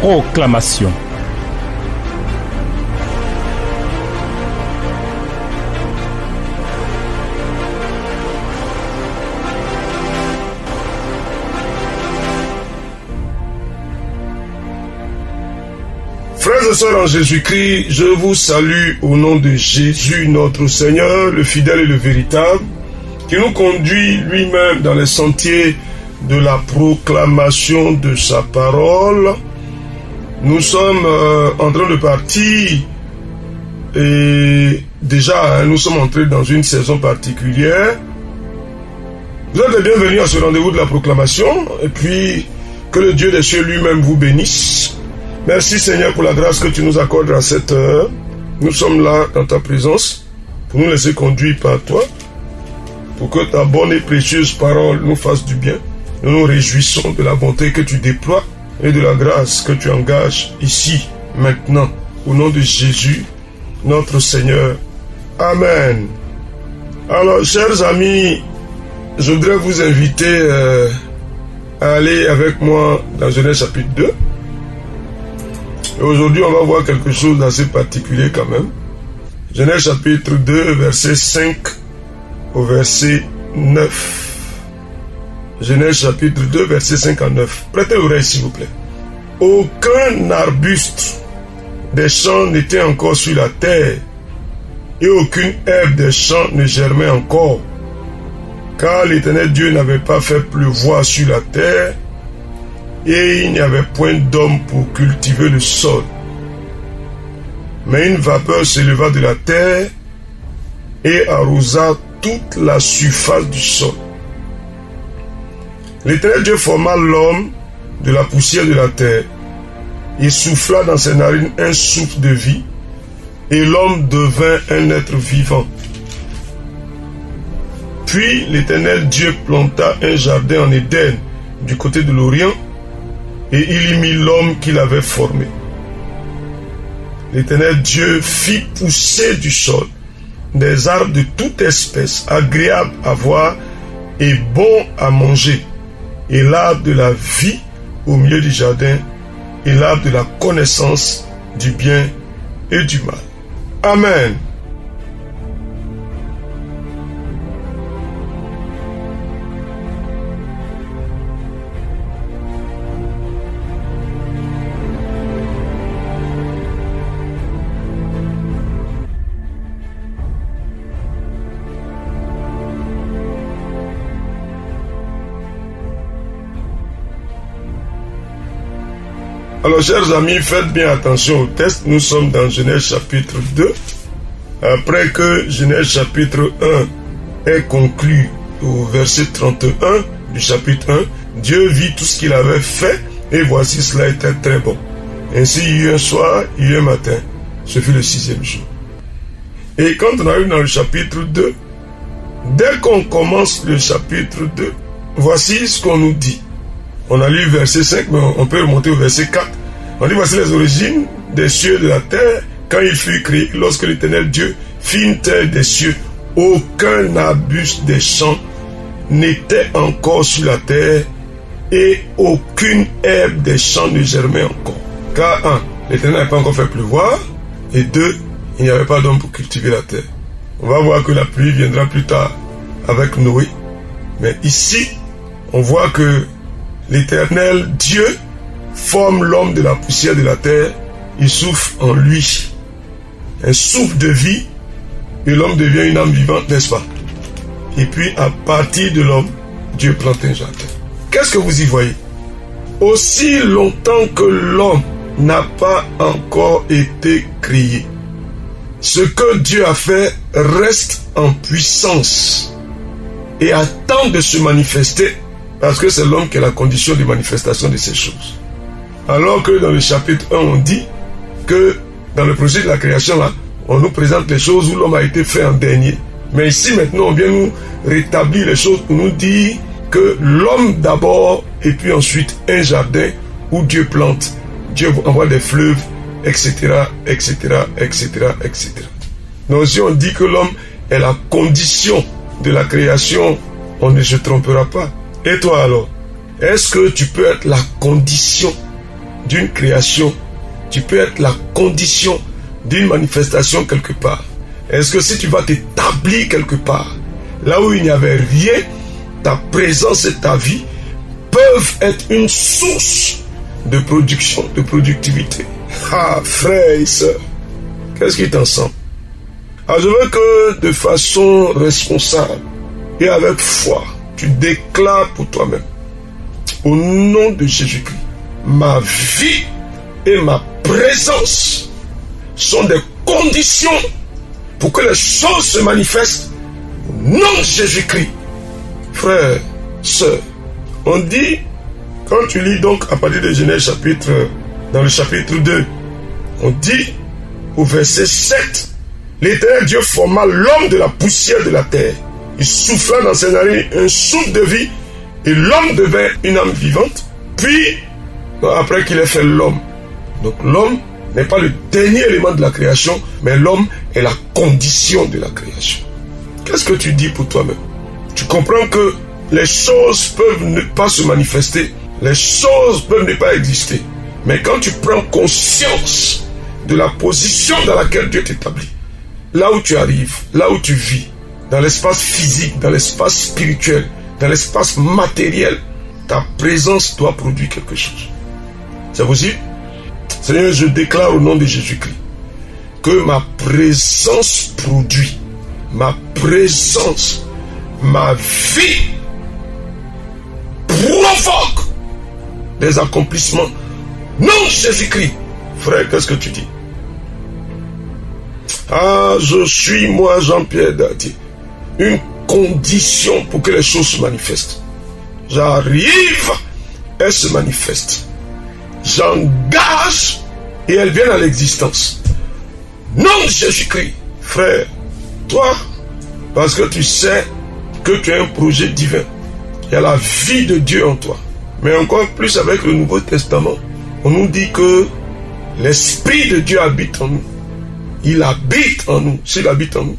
proclamation. Frères et sœurs en Jésus-Christ, je vous salue au nom de Jésus, notre Seigneur, le fidèle et le véritable, qui nous conduit lui-même dans les sentiers de la proclamation de sa parole. Nous sommes en train de partir et déjà nous sommes entrés dans une saison particulière. Vous êtes les bienvenus à ce rendez-vous de la proclamation et puis que le Dieu des cieux lui-même vous bénisse. Merci Seigneur pour la grâce que tu nous accordes à cette heure. Nous sommes là dans ta présence pour nous laisser conduire par toi, pour que ta bonne et précieuse parole nous fasse du bien. Nous nous réjouissons de la bonté que tu déploies et de la grâce que tu engages ici, maintenant, au nom de Jésus, notre Seigneur. Amen. Alors, chers amis, je voudrais vous inviter à aller avec moi dans Genèse chapitre 2. Et aujourd'hui, on va voir quelque chose d'assez particulier quand même. Genèse chapitre 2, verset 5 au verset 9. Genèse chapitre 2, verset 5 à 9. Prêtez l'oreille s'il vous plaît. Aucun arbuste des champs n'était encore sur la terre, et aucune herbe des champs ne germait encore, car l'Éternel Dieu n'avait pas fait pleuvoir sur la terre, et il n'y avait point d'homme pour cultiver le sol. Mais une vapeur s'éleva de la terre et arrosa toute la surface du sol. L'Éternel Dieu forma l'homme de la poussière de la terre. Il souffla dans ses narines un souffle de vie, et l'homme devint un être vivant. Puis l'Éternel Dieu planta un jardin en Éden, du côté de l'Orient, et il y mit l'homme qu'il avait formé. L'Éternel Dieu fit pousser du sol des arbres de toute espèce, agréables à voir et bons à manger, et l'arbre de la vie au milieu du jardin, et l'arbre de la connaissance du bien et du mal. Amen. Alors, chers amis, faites bien attention au texte. Nous sommes dans Genèse chapitre 2. Après que Genèse chapitre 1 ait conclu au verset 31 du chapitre 1, Dieu vit tout ce qu'il avait fait et voici cela était très bon. Ainsi, il y eut un soir, il y eut un matin. Ce fut le 6e jour. Et quand on arrive dans le chapitre 2, dès qu'on commence le chapitre 2, voici ce qu'on nous dit. On a lu le verset 5, mais on peut remonter au verset 4. On dit, voici les origines des cieux et de la terre, quand il fut créé, lorsque l'Éternel Dieu fit une terre des cieux. Aucun arbuste des champs n'était encore sur la terre, et aucune herbe des champs ne germait encore. Car 1, l'Éternel n'avait pas encore fait pleuvoir, et 2, il n'y avait pas d'homme pour cultiver la terre. On va voir que la pluie viendra plus tard avec Noé. Mais ici, on voit que l'Éternel Dieu forme l'homme de la poussière de la terre, il souffle en lui un souffle de vie et l'homme devient une âme vivante, n'est-ce pas? Et puis à partir de l'homme, Dieu plante un jardin. Qu'est-ce que vous y voyez? Aussi longtemps que l'homme n'a pas encore été créé, ce que Dieu a fait reste en puissance et attend de se manifester, parce que c'est l'homme qui a la condition de manifestation de ces choses. Alors que dans le chapitre 1, on dit que dans le projet de la création, là, on nous présente les choses où l'homme a été fait en dernier. Mais ici, maintenant, on vient nous rétablir les choses pour nous dire que l'homme d'abord, et puis ensuite un jardin où Dieu plante, Dieu envoie des fleuves, etc., etc., etc., etc. Donc si on dit que l'homme est la condition de la création, on ne se trompera pas. Et toi alors, est-ce que tu peux être la condition d'une création, tu peux être la condition d'une manifestation quelque part. Est-ce que si tu vas t'établir quelque part, là où il n'y avait rien, ta présence et ta vie peuvent être une source de production, de productivité. Ah, frères et sœurs, qu'est-ce qui t'ensemble? Alors je veux que de façon responsable et avec foi, tu déclares pour toi-même, au nom de Jésus-Christ, ma vie et ma présence sont des conditions pour que les choses se manifestent au nom de Jésus-Christ. Frères, sœurs, on dit, quand tu lis donc à partir de Genèse dans le chapitre 2, on dit au verset 7, l'Éternel Dieu forma l'homme de la poussière de la terre. Il souffla dans ses narines un souffle de vie et l'homme devint une âme vivante. Puis, après qu'il ait fait l'homme, donc l'homme n'est pas le dernier élément de la création, mais l'homme est la condition de la création. Qu'est-ce que tu dis pour toi-même? Tu comprends que les choses peuvent ne pas se manifester, les choses peuvent ne pas exister. Mais quand tu prends conscience de la position dans laquelle Dieu t'établit, là où tu arrives, là où tu vis, dans l'espace physique, dans l'espace spirituel, dans l'espace matériel, ta présence doit produire quelque chose. C'est possible? Seigneur, je déclare au nom de Jésus-Christ que ma présence produit, ma présence, ma vie provoque des accomplissements. Non, Jésus-Christ. Frère, qu'est-ce que tu dis? Ah, je suis moi, Jean-Pierre Dati, une condition pour que les choses se manifestent. J'arrive, elles se manifestent. J'engage et elles viennent à l'existence. Non, Jésus-Christ. Frère, toi, parce que tu sais que tu as un projet divin, il y a la vie de Dieu en toi. Mais encore plus avec le Nouveau Testament, on nous dit que l'Esprit de Dieu habite en nous. Il habite en nous. S'il habite en nous,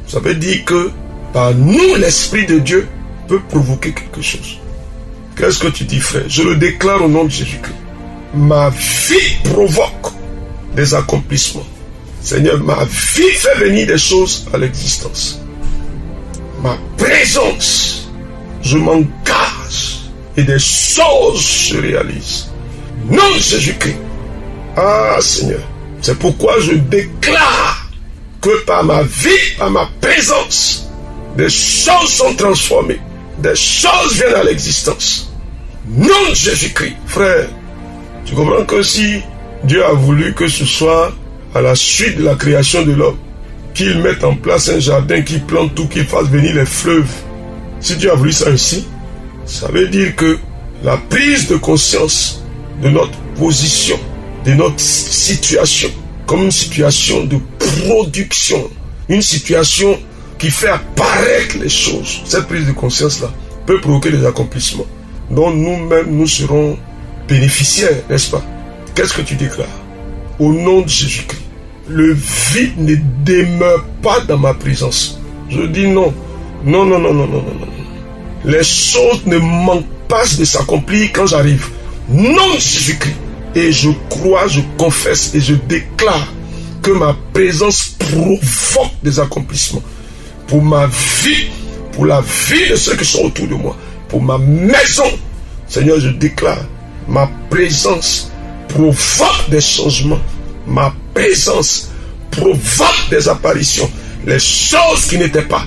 ça veut dire que par nous, l'Esprit de Dieu peut provoquer quelque chose. Qu'est-ce que tu dis, frère? Je le déclare au nom de Jésus-Christ. Ma vie provoque des accomplissements. Seigneur, ma vie fait venir des choses à l'existence. Ma présence, je m'engage et des choses se réalisent. Non, Jésus-Christ. Ah, Seigneur, c'est pourquoi je déclare que par ma vie, par ma présence, des choses sont transformées, des choses viennent à l'existence. Non, Jésus-Christ. Frère, tu comprends que si Dieu a voulu que ce soit à la suite de la création de l'homme, qu'il mette en place un jardin, qu'il plante tout, qu'il fasse venir les fleuves, si Dieu a voulu ça ainsi, ça veut dire que la prise de conscience de notre position, de notre situation, comme une situation de production, une situation qui fait apparaître les choses, cette prise de conscience-là peut provoquer des accomplissements dont nous-mêmes nous serons bénéficiaires, n'est-ce pas? Qu'est-ce que tu déclares? Au nom de Jésus-Christ, le vide ne demeure pas dans ma présence. Je dis non. Non, non, non, non, non, non, non. Les choses ne manquent pas de s'accomplir quand j'arrive. Non, Jésus-Christ. Et je crois, je confesse et je déclare que ma présence provoque des accomplissements. Pour ma vie, pour la vie de ceux qui sont autour de moi, pour ma maison. Seigneur, je déclare, ma présence provoque des changements. Ma présence provoque des apparitions. Les choses qui n'étaient pas,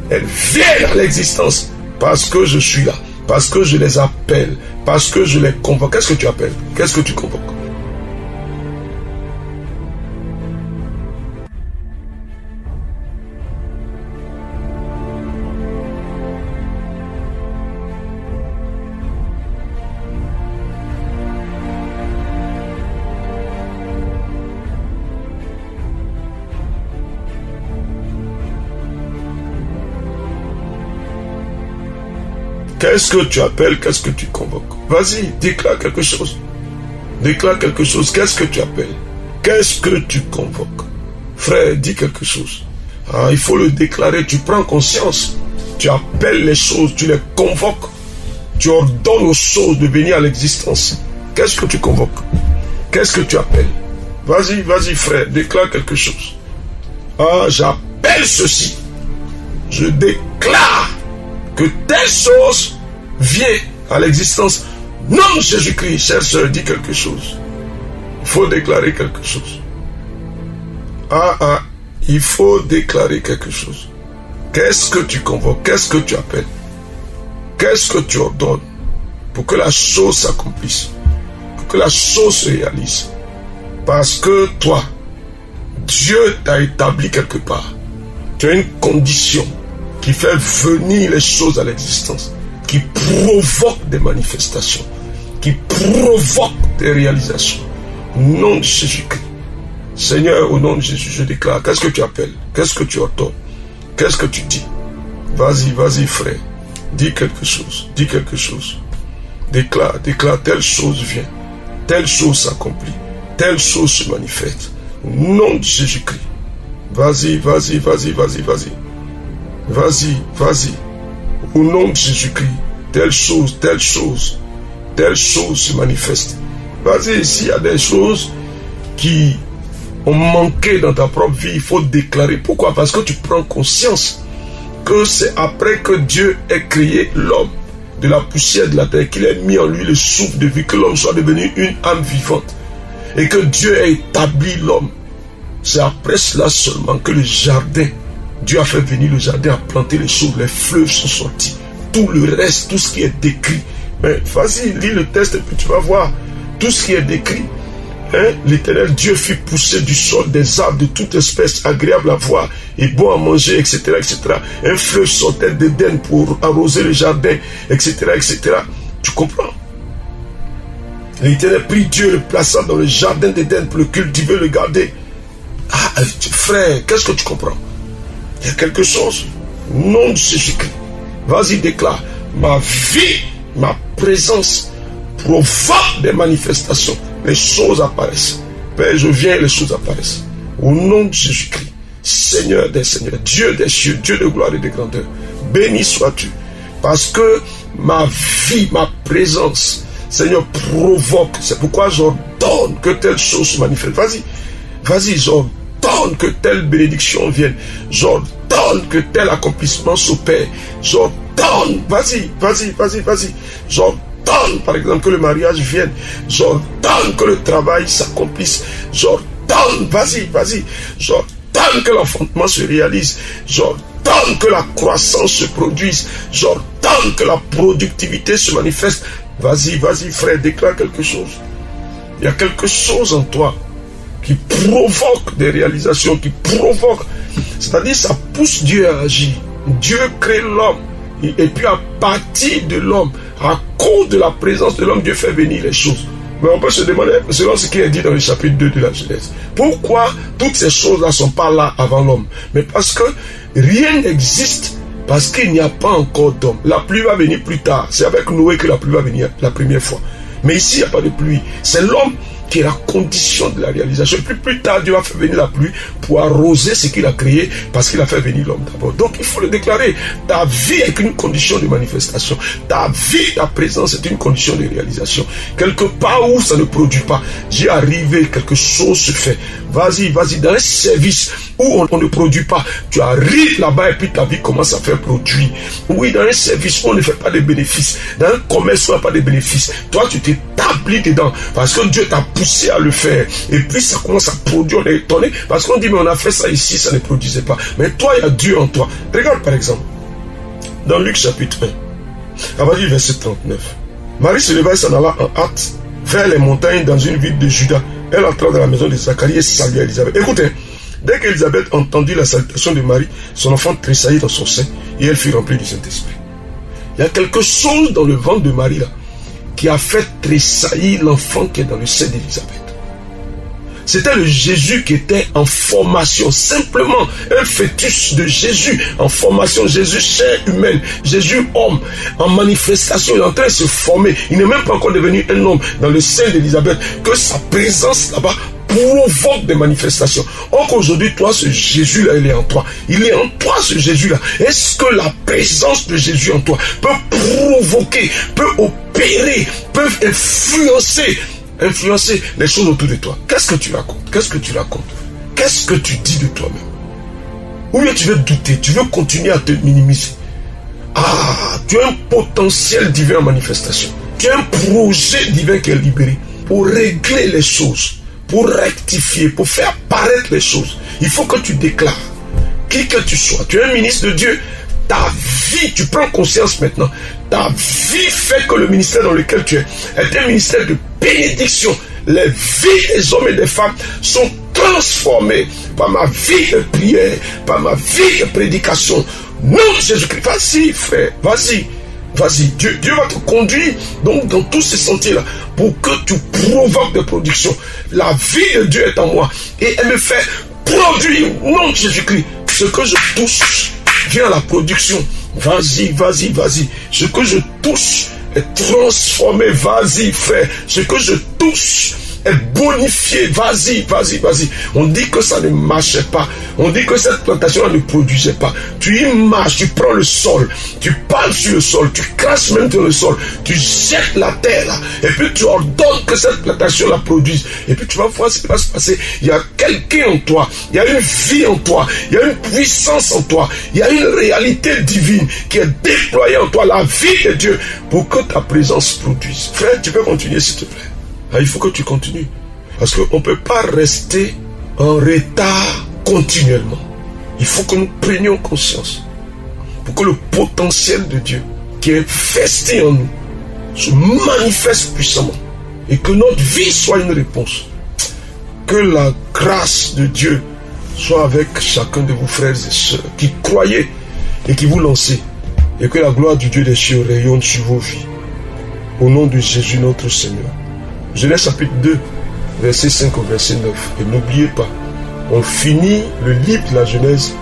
elles viennent à l'existence parce que je suis là, parce que je les appelle, parce que je les convoque. Qu'est-ce que tu appelles? Qu'est-ce que tu convoques? Qu'est-ce que tu appelles? Qu'est-ce que tu convoques? Vas-y, déclare quelque chose. Déclare quelque chose. Qu'est-ce que tu appelles? Qu'est-ce que tu convoques? Frère, dis quelque chose. Ah, il faut le déclarer. Tu prends conscience. Tu appelles les choses. Tu les convoques. Tu ordonnes aux choses de venir à l'existence. Qu'est-ce que tu convoques? Qu'est-ce que tu appelles? Vas-y, vas-y frère, déclare quelque chose. Ah, j'appelle ceci. Je déclare que telle chose vient à l'existence. Non, Jésus-Christ, chère sœur, dis quelque chose. Il faut déclarer quelque chose. Il faut déclarer quelque chose. Qu'est-ce que tu convoques? Qu'est-ce que tu appelles? Qu'est-ce que tu ordonnes pour que la chose s'accomplisse, pour que la chose se réalise? Parce que toi, Dieu t'a établi quelque part. Tu as une condition qui fait venir les choses à l'existence, qui provoque des manifestations, qui provoque des réalisations. Au nom de Jésus-Christ. Seigneur, au nom de Jésus, je déclare. Qu'est-ce que tu appelles? Qu'est-ce que tu ordonnes? Qu'est-ce que tu dis? Vas-y, vas-y frère. Dis quelque chose. Dis quelque chose. Déclare, déclare. Telle chose vient. Telle chose s'accomplit. Telle chose se manifeste. Au nom de Jésus-Christ. Vas-y, vas-y, vas-y, vas-y, vas-y. Vas-y, vas-y. Au nom de Jésus-Christ. Telle chose, telle chose. Telle chose se manifeste. Vas-y, s'il y a des choses qui ont manqué dans ta propre vie, il faut déclarer. Pourquoi? Parce que tu prends conscience que c'est après que Dieu ait créé l'homme de la poussière de la terre, qu'il ait mis en lui le souffle de vie, que l'homme soit devenu une âme vivante et que Dieu ait établi l'homme. C'est après cela seulement que le jardin, Dieu a fait venir le jardin, a planté les choses, les fleuves sont sortis. Tout le reste, tout ce qui est décrit. Mais vas-y, lis le texte et puis tu vas voir tout ce qui est décrit. L'Éternel Dieu fit pousser du sol des arbres de toute espèce, agréables à voir et bon à manger, etc., etc. Un fleuve sortait d'Éden pour arroser le jardin, etc., etc. Tu comprends? L'Éternel prit Dieu, le plaça dans le jardin d'Éden pour le cultiver, le garder. Ah, frère, qu'est-ce que tu comprends? Il y a quelque chose. Nom de Jésus-Christ. Vas-y, déclare. Ma vie, ma présence provoque des manifestations. Les choses apparaissent. Père, je viens et les choses apparaissent. Au nom de Jésus-Christ, Seigneur des Seigneurs, Dieu des cieux, Dieu de gloire et de grandeur, béni sois-tu. Parce que ma vie, ma présence, Seigneur, provoque. C'est pourquoi j'ordonne que telle chose se manifeste. Vas-y, vas-y, j'ordonne que telle bénédiction vienne. J'ordonne que tel accomplissement s'opère. J'ordonne, vas-y, vas-y, vas-y, vas-y. J'ordonne, par exemple, que le mariage vienne. J'ordonne que le travail s'accomplisse. J'ordonne, vas-y, vas-y. J'ordonne que l'enfantement se réalise. J'ordonne que la croissance se produise. J'ordonne que la productivité se manifeste. Vas-y, vas-y, frère, déclare quelque chose. Il y a quelque chose en toi qui provoque des réalisations, qui provoque. C'est-à-dire, ça pousse Dieu à agir. Dieu crée l'homme. Et puis, à partir de l'homme, à cause de la présence de l'homme, Dieu fait venir les choses. Mais on peut se demander, selon ce qui est dit dans le chapitre 2 de la Genèse, pourquoi toutes ces choses-là ne sont pas là avant l'homme? Mais parce que rien n'existe, parce qu'il n'y a pas encore d'homme. La pluie va venir plus tard. C'est avec Noé que la pluie va venir la première fois. Mais ici, il n'y a pas de pluie. C'est l'homme qui est la condition de la réalisation. Et puis plus tard, Dieu va faire venir la pluie pour arroser ce qu'il a créé, parce qu'il a fait venir l'homme d'abord. Donc il faut le déclarer. Ta vie est une condition de manifestation. Ta vie, ta présence est une condition de réalisation. Quelque part où ça ne produit pas, j'y arrivé, quelque chose se fait. Vas-y, vas-y, dans un service où on ne produit pas, tu arrives là-bas et puis ta vie commence à faire produire. Oui, dans un service où on ne fait pas de bénéfices, dans un commerce où on n'a pas de bénéfices, toi tu t'établis dedans parce que Dieu t'a poussé à le faire. Et puis ça commence à produire, on est étonné parce qu'on dit mais on a fait ça ici, ça ne produisait pas. Mais toi, il y a Dieu en toi. Regarde par exemple, dans Luc chapitre 1, à partir du verset 39, Marie se leva et s'en alla en hâte vers les montagnes dans une ville de Juda. Elle entra dans la maison de Zacharie et salua Élisabeth. Écoutez, dès qu'Élisabeth entendit la salutation de Marie, son enfant tressaillit dans son sein et elle fut remplie du Saint-Esprit. Il y a quelque chose dans le ventre de Marie là qui a fait tressaillir l'enfant qui est dans le sein d'Élisabeth. C'était le Jésus qui était en formation, simplement un fœtus de Jésus en formation, Jésus chair humaine, Jésus homme, en manifestation, il est en train de se former. Il n'est même pas encore devenu un homme dans le sein d'Élisabeth, que sa présence là-bas provoque des manifestations. Or qu'aujourd'hui, toi, ce Jésus-là, il est en toi. Il est en toi, ce Jésus-là. Est-ce que la présence de Jésus en toi peut provoquer, peut opérer, peut influencer influencer les choses autour de toi. Qu'est-ce que tu racontes? Qu'est-ce que tu racontes? Qu'est-ce que tu dis de toi-même? Ou bien tu veux douter, tu veux continuer à te minimiser. Ah, tu as un potentiel divin en manifestation. Tu as un projet divin qui est libéré pour régler les choses, pour rectifier, pour faire apparaître les choses. Il faut que tu déclares qui que tu sois. Tu es un ministre de Dieu. Ta vie, tu prends conscience maintenant. Ta vie fait que le ministère dans lequel tu es est un ministère de bénédiction. Les vies des hommes et des femmes sont transformées par ma vie de prière, par ma vie de prédication. Non, Jésus-Christ, vas-y frère, vas-y. Vas-y, Dieu va te conduire donc dans tous ces sentiers-là pour que tu provoques des productions. La vie de Dieu est en moi et elle me fait produire, non Jésus-Christ, ce que je touche vient à la production. Vas-y, vas-y, vas-y. Ce que je touche est transformé. Vas-y, frère. Ce que je touche est bonifié. Vas-y, vas-y, vas-y. On dit que ça ne marchait pas. On dit que cette plantation ne produisait pas. Tu y marches, tu prends le sol, tu parles sur le sol, tu craches même sur le sol, tu jettes la terre là, et puis tu ordonnes que cette plantation la produise. Et puis tu vas voir ce qui va se passer. Il y a quelqu'un en toi, il y a une vie en toi, il y a une puissance en toi, il y a une réalité divine qui est déployée en toi, la vie de Dieu, pour que ta présence produise. Frère, tu peux continuer s'il te plaît. Ah, il faut que tu continues. Parce qu'on ne peut pas rester en retard continuellement. Il faut que nous prenions conscience pour que le potentiel de Dieu qui est investi en nous se manifeste puissamment et que notre vie soit une réponse. Que la grâce de Dieu soit avec chacun de vous frères et sœurs qui croyez et qui vous lancez, et que la gloire du Dieu des cieux rayonne sur vos vies. Au nom de Jésus notre Seigneur. Genèse chapitre 2, verset 5 au verset 9. Et n'oubliez pas, on finit le livre de la Genèse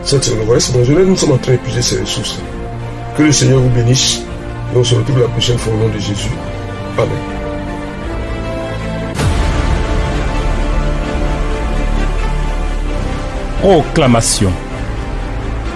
cette semaine. Vous voyez, c'est dans la Genèse, nous sommes en train d'épuiser ces ressources. Que le Seigneur vous bénisse. Et on se retrouve la prochaine fois au nom de Jésus. Amen. Proclamation.